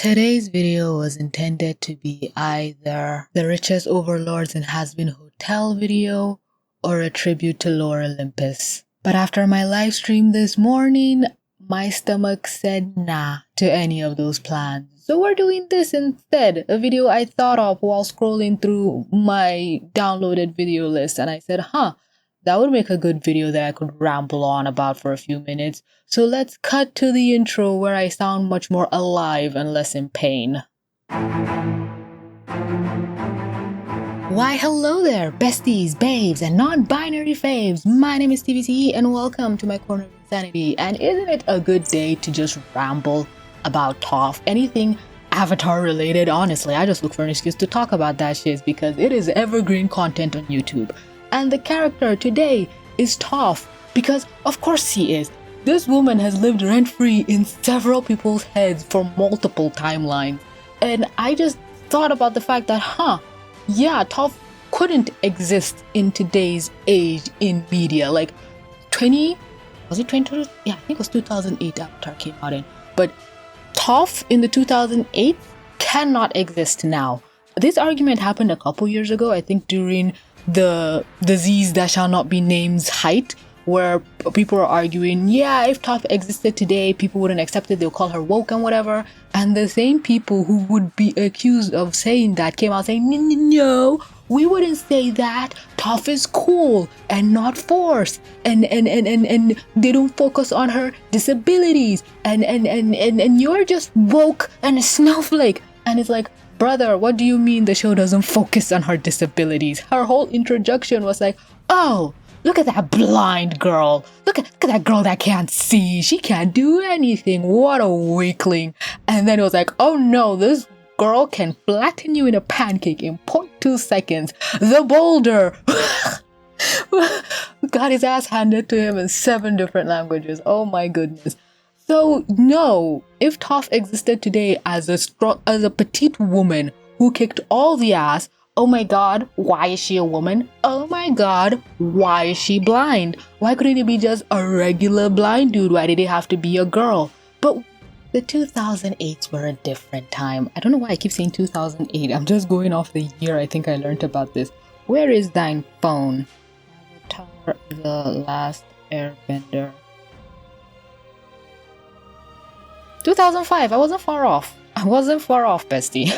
Today's video was intended to be either the richest overlords and has-been hotel video or a tribute to Lore Olympus. But after my live stream this morning, my stomach said nah to any of those plans. So we're doing this instead, a video I thought of while scrolling through my downloaded video list, and I said, that would make a good video that I could ramble on about for a few minutes. So let's cut to the intro where I sound much more alive and less in pain. Why hello there, besties, babes, and non-binary faves. My name is TVCE and welcome to my corner of insanity. And isn't it a good day to just ramble about Toph? Anything Avatar related? Honestly, I just look for an excuse to talk about that shit because it is evergreen content on YouTube. And the character today is Toph, because of course he is. This woman has lived rent-free in several people's heads for multiple timelines. And I just thought about the fact that, Toph couldn't exist in today's age in media. Like, was it 20? Yeah, I think it was 2008 Avatar came out in. But Toph in the 2008 cannot exist now. This argument happened a couple years ago, I think during the disease that shall not be named height, where people are arguing, if Toph existed today, people wouldn't accept it, they'll call her woke and whatever. And the same people who would be accused of saying that came out saying, no, we wouldn't say that. Toph is cool and not forced, and they don't focus on her disabilities, and you're just woke and a snowflake. And it's like, brother, what do you mean the show doesn't focus on her disabilities? Her whole introduction was like, oh, look at that blind girl. Look at that girl that can't see. She can't do anything. What a weakling. And then it was like, oh no, this girl can flatten you in a pancake in 0.2 seconds. The boulder. Got his ass handed to him in 7 different languages. Oh my goodness. So no, if Toph existed today as a petite woman who kicked all the ass, oh my god, why is she a woman? Oh my god, why is she blind? Why couldn't it be just a regular blind dude? Why did it have to be a girl? But the 2008s were a different time. I don't know why I keep saying 2008. I'm just going off the year I think I learned about this. Where is thine phone? Avatar: The Last Airbender. 2005. I wasn't far off, bestie.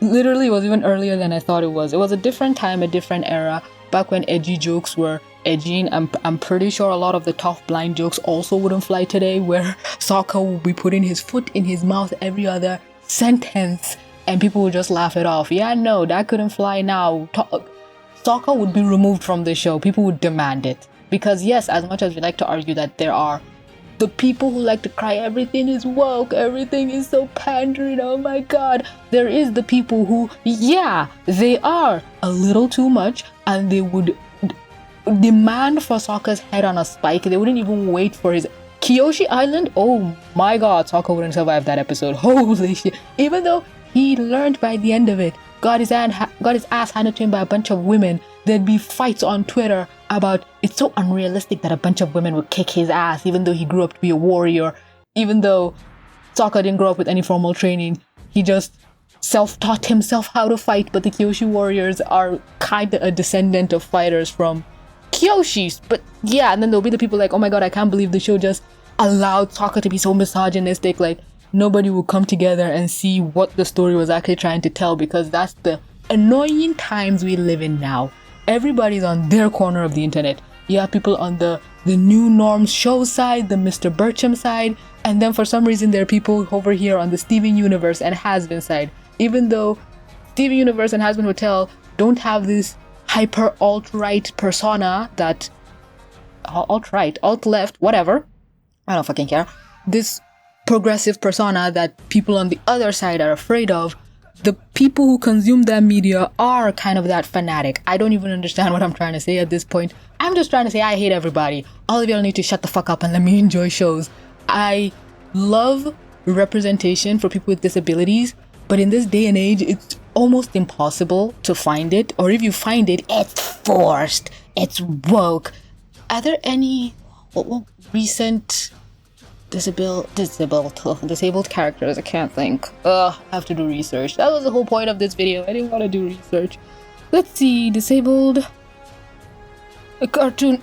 Literally, it was even earlier than I thought it was. It was a different time, a different era, back when edgy jokes were edging. I'm pretty sure a lot of the Toph blind jokes also wouldn't fly today, where Sokka would be putting his foot in his mouth every other sentence and people would just laugh it off. Yeah, no, that couldn't fly now. Sokka would be removed from the show. People would demand it. Because yes, as much as we like to argue that there are the people who like to cry, everything is woke, everything is so pandering, oh my god. There is the people who, they are a little too much, and they would demand for Sokka's head on a spike. They wouldn't even wait for his Kyoshi Island. Oh my god, Sokka wouldn't survive that episode. Holy shit. Even though he learned by the end of it, got his ass handed to him by a bunch of women, there'd be fights on Twitter about it's so unrealistic that a bunch of women would kick his ass, even though he grew up to be a warrior, even though Sokka didn't grow up with any formal training. He just self-taught himself how to fight, but the Kyoshi warriors are kind of a descendant of fighters from Kyoshis. But yeah, and then there'll be the people like, oh my god, I can't believe the show just allowed Sokka to be so misogynistic. Like, nobody would come together and see what the story was actually trying to tell, because that's the annoying times we live in now. Everybody's on their corner of the internet. You have people on the new norms show side, the Mr. Burcham side, and then for some reason there are people over here on the Steven Universe and Has-Been side. Even though Steven Universe and Has-Been Hotel don't have this hyper alt-right persona that alt-right, alt-left, whatever, I don't fucking care, this progressive persona that people on the other side are afraid of. The people who consume that media are kind of that fanatic. I don't even understand what I'm trying to say at this point. I'm just trying to say I hate everybody. All of y'all need to shut the fuck up and let me enjoy shows. I love representation for people with disabilities, but in this day and age, it's almost impossible to find it. Or if you find it, it's forced. It's woke. Are there any recent disabled characters. I can't think. I have to do research. That was the whole point of this video. I didn't want to do research. Let's see, disabled cartoon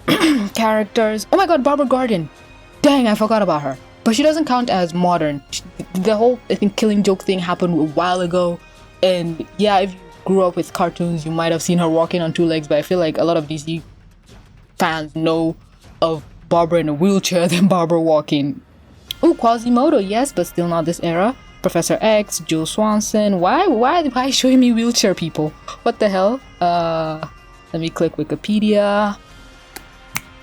characters. Oh my god, Barbara Gordon. Dang, I forgot about her. But she doesn't count as modern. The whole, I think, Killing Joke thing happened a while ago. And yeah, if you grew up with cartoons, you might have seen her walking on two legs. But I feel like a lot of DC fans know of Barbara in a wheelchair than Barbara walking. Oh, Quasimodo, yes, but still not this era. Professor X, Joe Swanson. Why showing me wheelchair people? What the hell? Let me click Wikipedia.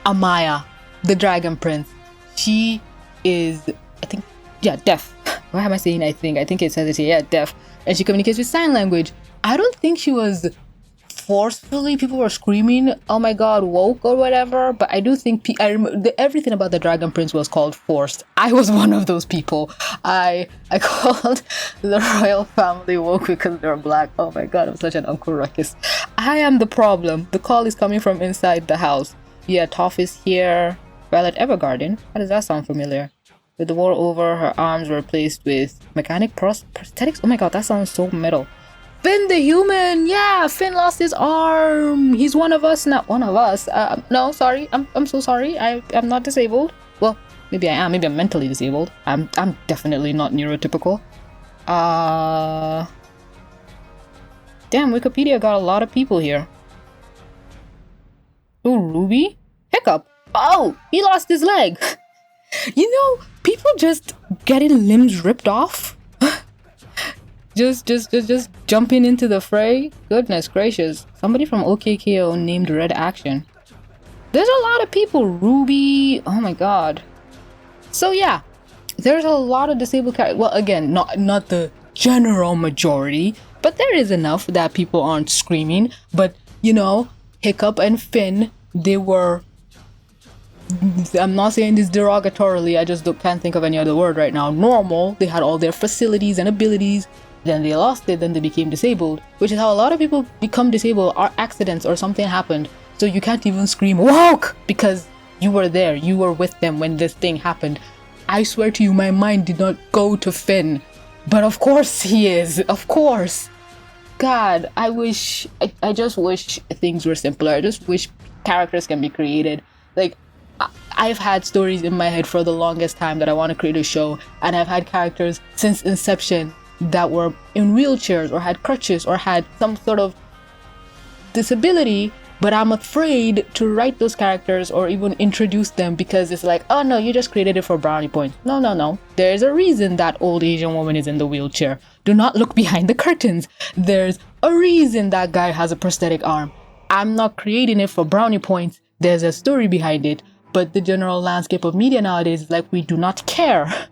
Amaya, the Dragon Prince. She is, I think, yeah, deaf. Why am I saying I think? I think it says it here, yeah, deaf. And she communicates with sign language. I don't think she was forcefully, people were screaming, oh my god, woke or whatever, but I do think I remember everything about the Dragon Prince was called forced. I was one of those people. I called the royal family woke because they're black. Oh my god, I'm such an Uncle Ruckus. I am the problem. The call is coming from inside the house. Yeah, Toph is here. Violet Evergarden. How does that sound familiar? With the war over, her arms were replaced with mechanic prosthetics. Oh my god, that sounds so metal. Finn the human! Yeah, Finn lost his arm! He's one of us, not one of us. No, sorry. I'm so sorry. I'm not disabled. Well, maybe I am. Maybe I'm mentally disabled. I'm definitely not neurotypical. Damn, Wikipedia got a lot of people here. Oh, Ruby? Hiccup. Oh, he lost his leg. You know, people just getting limbs ripped off. Just jumping into the fray. Goodness gracious. Somebody from OKKO named Red Action. There's a lot of people. Ruby. Oh my god. So yeah, there's a lot of disabled characters. Well, again, not the general majority, but there is enough that people aren't screaming. But you know, Hiccup and Finn, they were, I'm not saying this derogatorily, I just can't think of any other word right now, normal. They had all their facilities and abilities, then they lost it, then they became disabled, which is how a lot of people become disabled, or accidents or something happened. So you can't even scream woke because you were there, you were with them when this thing happened. I swear to you, my mind did not go to Finn, but of course he is, of course. God, I just wish things were simpler. I just wish characters can be created. Like, I've had stories in my head for the longest time that I want to create a show, and I've had characters since inception that were in wheelchairs or had crutches or had some sort of disability, but I'm afraid to write those characters or even introduce them because it's like, oh no, you just created it for brownie points. No. There's a reason that old Asian woman is in the wheelchair. Do not look behind the curtains. There's a reason that guy has a prosthetic arm. I'm not creating it for brownie points. There's a story behind it. But the general landscape of media nowadays is like, we do not care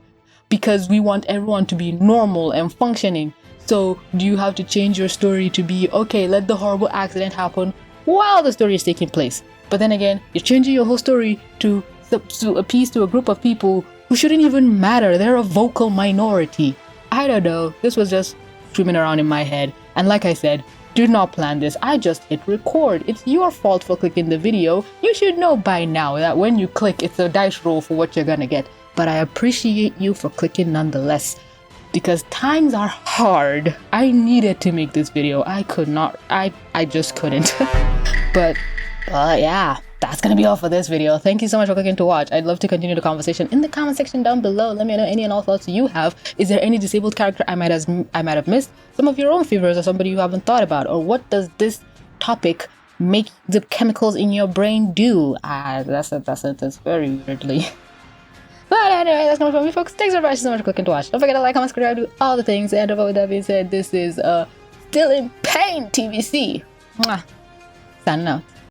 because we want everyone to be normal and functioning. So do you have to change your story to be, okay, let the horrible accident happen while the story is taking place? But then again, you're changing your whole story to appease to a group of people who shouldn't even matter. They're a vocal minority. I don't know. This was just swimming around in my head. And like I said, did not plan this. I just hit record. It's your fault for clicking the video. You should know by now that when you click, it's a dice roll for what you're gonna get. But I appreciate you for clicking nonetheless, because times are hard. I needed to make this video. I could not. I just couldn't. But yeah, that's gonna be all for this video. Thank you so much for clicking to watch. I'd love to continue the conversation in the comment section down below. Let me know any and all thoughts you have. Is there any disabled character I might have missed? Some of your own favorites, or somebody you haven't thought about, or what does this topic make the chemicals in your brain do? That's a sentence very weirdly. But anyway, that's gonna be for me, folks. Thanks very much so much for clicking to watch. Don't forget to like, comment, subscribe, do all the things. And with that being said, this is Still in Pain TVC. Mwah. Signing out.